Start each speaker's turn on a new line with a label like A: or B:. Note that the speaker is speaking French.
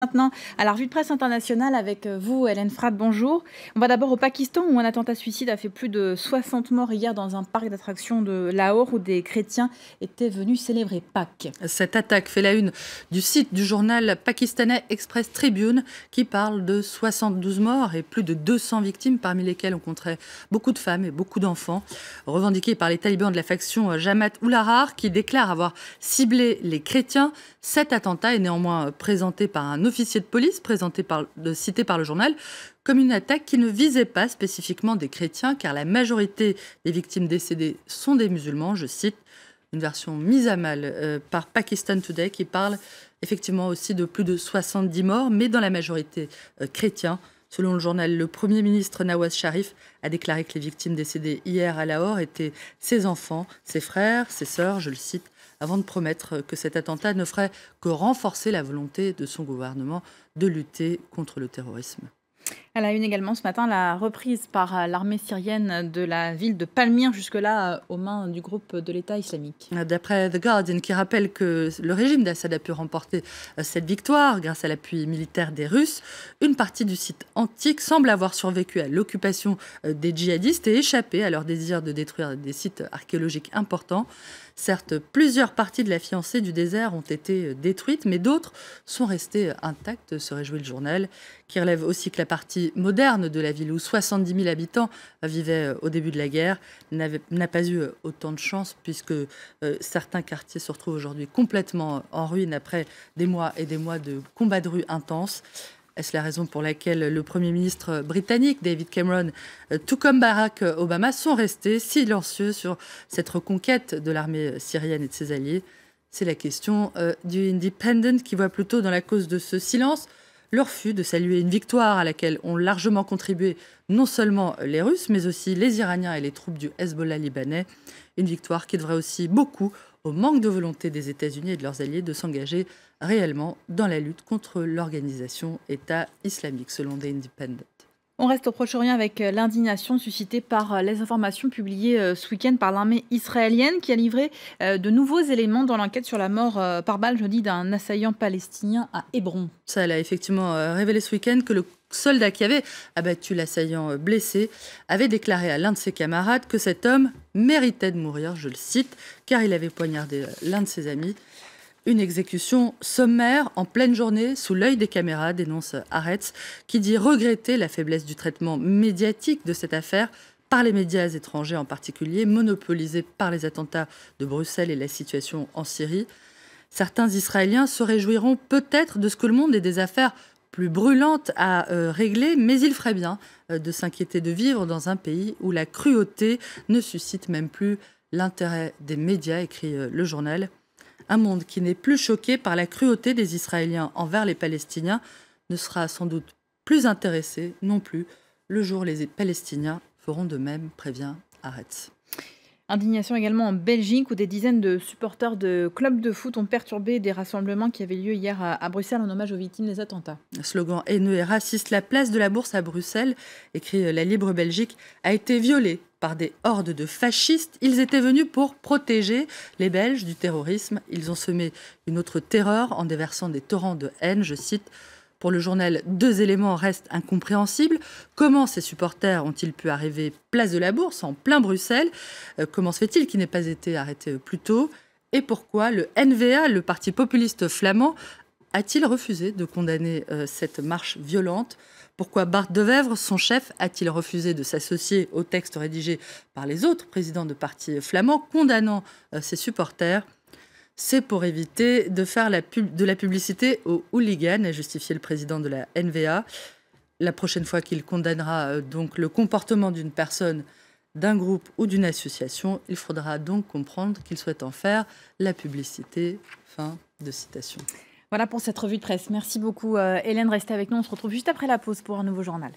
A: Maintenant, à la revue de presse internationale avec vous, Hélène Fratt, bonjour. On va d'abord au Pakistan où un attentat suicide a fait plus de 60 morts hier dans un parc d'attractions de Lahore où des chrétiens étaient venus célébrer Pâques.
B: Cette attaque fait la une du site du journal pakistanais Express Tribune qui parle de 72 morts et plus de 200 victimes, parmi lesquelles on compterait beaucoup de femmes et beaucoup d'enfants, revendiqués par les talibans de la faction Jamaat-ul-Ahrar qui déclare avoir ciblé les chrétiens. Cet attentat est néanmoins présenté par un officier de police, cité par le journal, comme une attaque qui ne visait pas spécifiquement des chrétiens, car la majorité des victimes décédées sont des musulmans, je cite. Une version mise à mal par Pakistan Today qui parle effectivement aussi de plus de 70 morts, mais dans la majorité chrétiens. Selon le journal, le Premier ministre Nawaz Sharif a déclaré que les victimes décédées hier à Lahore étaient ses enfants, ses frères, ses sœurs, je le cite, avant de promettre que cet attentat ne ferait que renforcer la volonté de son gouvernement de lutter contre le terrorisme.
A: Elle a une également ce matin la reprise par l'armée syrienne de la ville de Palmyre, jusque-là aux mains du groupe de l'État islamique.
B: D'après The Guardian, qui rappelle que le régime d'Assad a pu remporter cette victoire grâce à l'appui militaire des Russes, une partie du site antique semble avoir survécu à l'occupation des djihadistes et échappé à leur désir de détruire des sites archéologiques importants. Certes, plusieurs parties de la fiancée du désert ont été détruites, mais d'autres sont restées intactes, se réjouit le journal, qui relève aussi que la partie moderne de la ville, où 70 000 habitants vivaient au début de la guerre, n'a pas eu autant de chance, puisque certains quartiers se retrouvent aujourd'hui complètement en ruine après des mois et des mois de combats de rue intenses. Est-ce la raison pour laquelle le Premier ministre britannique, David Cameron, tout comme Barack Obama, sont restés silencieux sur cette reconquête de l'armée syrienne et de ses alliés? C'est la question du Independent qui voit plutôt dans la cause de ce silence le refus de saluer une victoire à laquelle ont largement contribué non seulement les Russes, mais aussi les Iraniens et les troupes du Hezbollah libanais. Une victoire qui devrait aussi beaucoup au manque de volonté des États-Unis et de leurs alliés de s'engager réellement dans la lutte contre l'organisation État islamique, selon The Independent.
A: On reste au Proche-Orient avec l'indignation suscitée par les informations publiées ce week-end par l'armée israélienne qui a livré de nouveaux éléments dans l'enquête sur la mort par balle jeudi d'un assaillant palestinien à Hébron.
B: Ça, elle a effectivement révélé ce week-end que le soldat qui avait abattu l'assaillant blessé avait déclaré à l'un de ses camarades que cet homme méritait de mourir, je le cite, car il avait poignardé l'un de ses amis. Une exécution sommaire en pleine journée sous l'œil des caméras, dénonce Haaretz, qui dit regretter la faiblesse du traitement médiatique de cette affaire par les médias étrangers en particulier, monopolisés par les attentats de Bruxelles et la situation en Syrie. Certains Israéliens se réjouiront peut-être de ce que le monde ait des affaires plus brûlantes à régler, mais il ferait bien de s'inquiéter de vivre dans un pays où la cruauté ne suscite même plus l'intérêt des médias, écrit le journal. Un monde qui n'est plus choqué par la cruauté des Israéliens envers les Palestiniens ne sera sans doute plus intéressé non plus le jour où les Palestiniens feront de même, prévient Haaretz.
A: Indignation également en Belgique où des dizaines de supporters de clubs de foot ont perturbé des rassemblements qui avaient lieu hier à Bruxelles en hommage aux victimes des attentats.
B: Slogan haineux et raciste, la place de la Bourse à Bruxelles, écrit La Libre Belgique, a été violée par des hordes de fascistes. Ils étaient venus pour protéger les Belges du terrorisme. Ils ont semé une autre terreur en déversant des torrents de haine, je cite. Pour le journal, deux éléments restent incompréhensibles. Comment ces supporters ont-ils pu arriver place de la Bourse, en plein Bruxelles? Comment se fait-il qu'ils n'aient pas été arrêtés plus tôt? Et pourquoi le NVA, le parti populiste flamand, a-t-il refusé de condamner cette marche violente? Pourquoi Bart De Wever, son chef, a-t-il refusé de s'associer au texte rédigé par les autres présidents de partis flamands condamnant ses supporters? C'est pour éviter de faire de la publicité aux hooligans, a justifié le président de la NVA. La prochaine fois qu'il condamnera donc le comportement d'une personne, d'un groupe ou d'une association, il faudra donc comprendre qu'il souhaite en faire la publicité. Fin de citation.
A: Voilà pour cette revue de presse. Merci beaucoup Hélène, restez avec nous. On se retrouve juste après la pause pour un nouveau journal.